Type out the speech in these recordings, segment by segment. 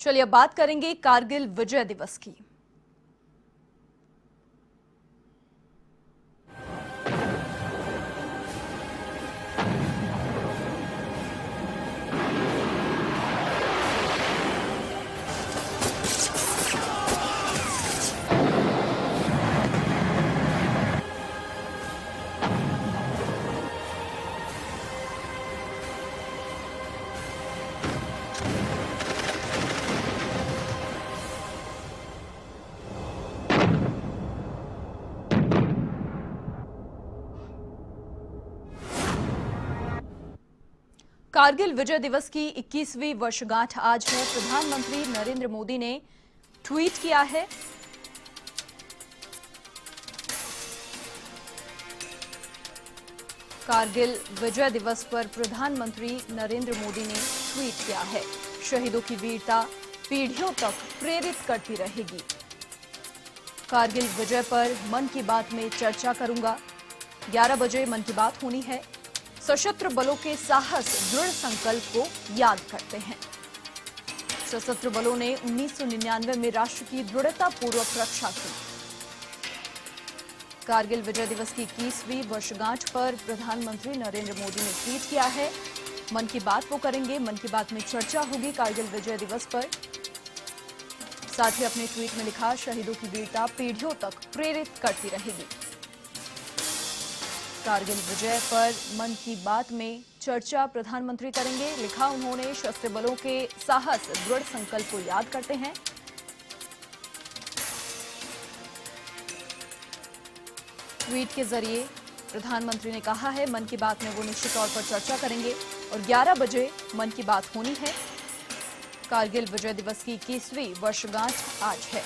चलिए अब बात करेंगे कारगिल विजय दिवस की। कारगिल विजय दिवस की 21वीं वर्षगांठ आज है। प्रधानमंत्री नरेंद्र मोदी ने ट्वीट किया है। कारगिल विजय दिवस पर प्रधानमंत्री नरेंद्र मोदी ने ट्वीट किया है, शहीदों की वीरता पीढ़ियों तक प्रेरित करती रहेगी। कारगिल विजय पर मन की बात में चर्चा करूंगा। 11 बजे मन की बात होनी है। सशस्त्र बलों के साहस, दृढ़ संकल्प को याद करते हैं। सशस्त्र बलों ने 1999 में राष्ट्र की दृढ़तापूर्वक रक्षा की। कारगिल विजय दिवस की 21वीं वर्षगांठ पर प्रधानमंत्री नरेंद्र मोदी ने ट्वीट किया है। मन की बात वो करेंगे, मन की बात में चर्चा होगी कारगिल विजय दिवस पर। साथ ही अपने ट्वीट में लिखा, शहीदों की वीरता पीढ़ियों तक प्रेरित करती रहेगी। कारगिल विजय पर मन की बात में चर्चा प्रधानमंत्री करेंगे, लिखा उन्होंने। सशस्त्र बलों के साहस, दृढ़ संकल्प को याद करते हैं। ट्वीट के जरिए प्रधानमंत्री ने कहा है, मन की बात में वो निश्चित तौर पर चर्चा करेंगे और 11 बजे मन की बात होनी है। कारगिल विजय दिवस की 21वीं वर्षगांठ आज है।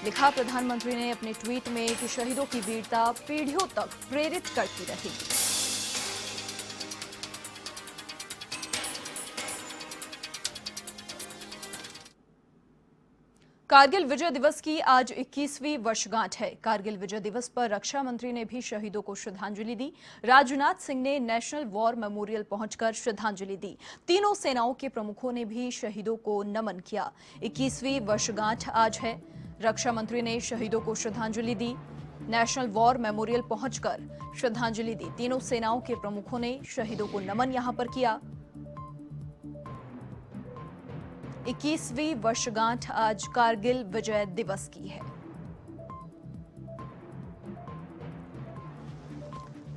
लिखा प्रधानमंत्री ने अपने ट्वीट में कि शहीदों की वीरता पीढ़ियों तक प्रेरित करती रहेगी। कारगिल विजय दिवस की आज 21वीं वर्षगांठ है। कारगिल विजय दिवस पर रक्षा मंत्री ने भी शहीदों को श्रद्धांजलि दी। राजनाथ सिंह ने नेशनल वॉर मेमोरियल पहुंचकर श्रद्धांजलि दी। तीनों सेनाओं के प्रमुखों ने भी शहीदों को नमन किया। 21वीं वर्षगांठ आज है। रक्षा मंत्री ने शहीदों को श्रद्धांजलि दी। नेशनल वॉर मेमोरियल पहुंचकर श्रद्धांजलि दी। तीनों सेनाओं के प्रमुखों ने शहीदों को नमन यहां पर किया। 21वीं वर्षगांठ आज कारगिल विजय दिवस की है।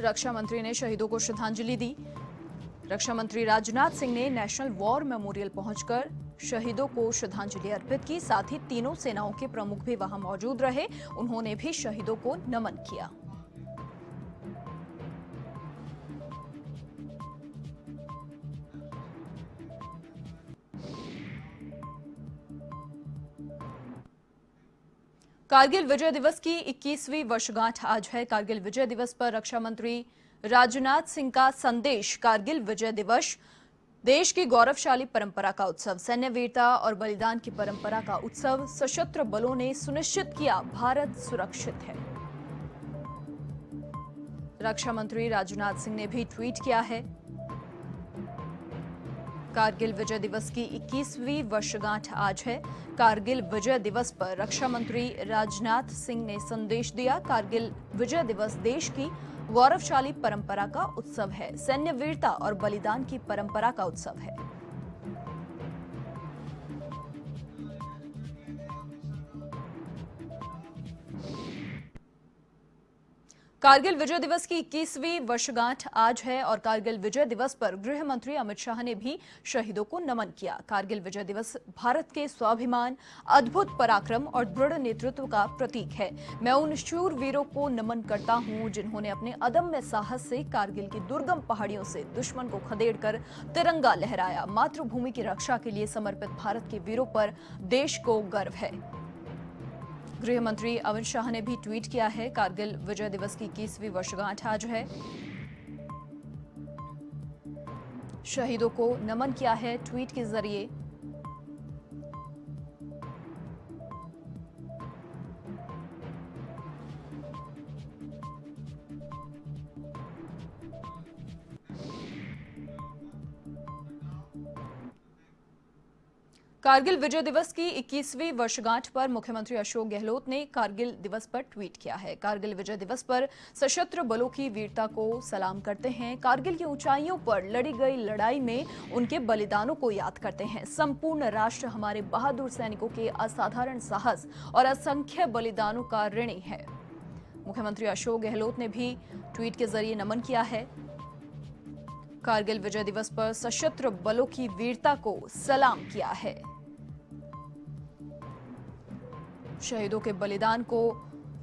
रक्षा मंत्री ने शहीदों को श्रद्धांजलि दी। रक्षा मंत्री राजनाथ सिंह ने नेशनल वॉर मेमोरियल पहुंचकर शहीदों को श्रद्धांजलि अर्पित की। साथ ही तीनों सेनाओं के प्रमुख भी वहां मौजूद रहे। उन्होंने भी शहीदों को नमन किया। कारगिल विजय दिवस की 21वीं वर्षगांठ आज है। कारगिल विजय दिवस पर रक्षा मंत्री राजनाथ सिंह का संदेश। कारगिल विजय दिवस देश की गौरवशाली परंपरा का उत्सव, सैन्य वीरता और बलिदान की परंपरा का उत्सव। सशस्त्र बलों ने सुनिश्चित किया, भारत सुरक्षित है। रक्षा मंत्री राजनाथ सिंह ने भी ट्वीट किया है। कारगिल विजय दिवस की 21वीं वर्षगांठ आज है। कारगिल विजय दिवस पर रक्षा मंत्री राजनाथ सिंह ने संदेश दिया। कारगिल विजय दिवस देश की गौरवशाली परंपरा का उत्सव है, सैन्य वीरता और बलिदान की परंपरा का उत्सव है। कारगिल विजय दिवस की 21वीं वर्षगांठ आज है और कारगिल विजय दिवस पर गृह मंत्री अमित शाह ने भी शहीदों को नमन किया। कारगिल विजय दिवस भारत के स्वाभिमान, अद्भुत पराक्रम और दृढ़ नेतृत्व का प्रतीक है। मैं उन शूर वीरों को नमन करता हूं जिन्होंने अपने अदम्य साहस से कारगिल की दुर्गम पहाड़ियों से दुश्मन को खदेड़कर तिरंगा लहराया। मातृभूमि की रक्षा के लिए समर्पित भारत के वीरों पर देश को गर्व है। गृह मंत्री अमित शाह ने भी ट्वीट किया है। कारगिल विजय दिवस की 21वीं वर्षगांठ आज है। शहीदों को नमन किया है ट्वीट के जरिए। कारगिल विजय दिवस की 21वीं वर्षगांठ पर मुख्यमंत्री अशोक गहलोत ने कारगिल दिवस पर ट्वीट किया है। कारगिल विजय दिवस पर सशस्त्र बलों की वीरता को सलाम करते हैं। कारगिल की ऊंचाइयों पर लड़ी गई लड़ाई में उनके बलिदानों को याद करते हैं। संपूर्ण राष्ट्र हमारे बहादुर सैनिकों के असाधारण साहस और असंख्य बलिदानों का ऋणी है। मुख्यमंत्री अशोक गहलोत ने भी ट्वीट के जरिए नमन किया है। कारगिल विजय दिवस पर सशस्त्र बलों की वीरता को सलाम किया है। शहीदों के बलिदान को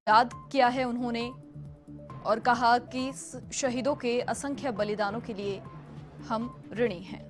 याद किया है उन्होंने और कहा कि शहीदों के असंख्य बलिदानों के लिए हम ऋणी हैं।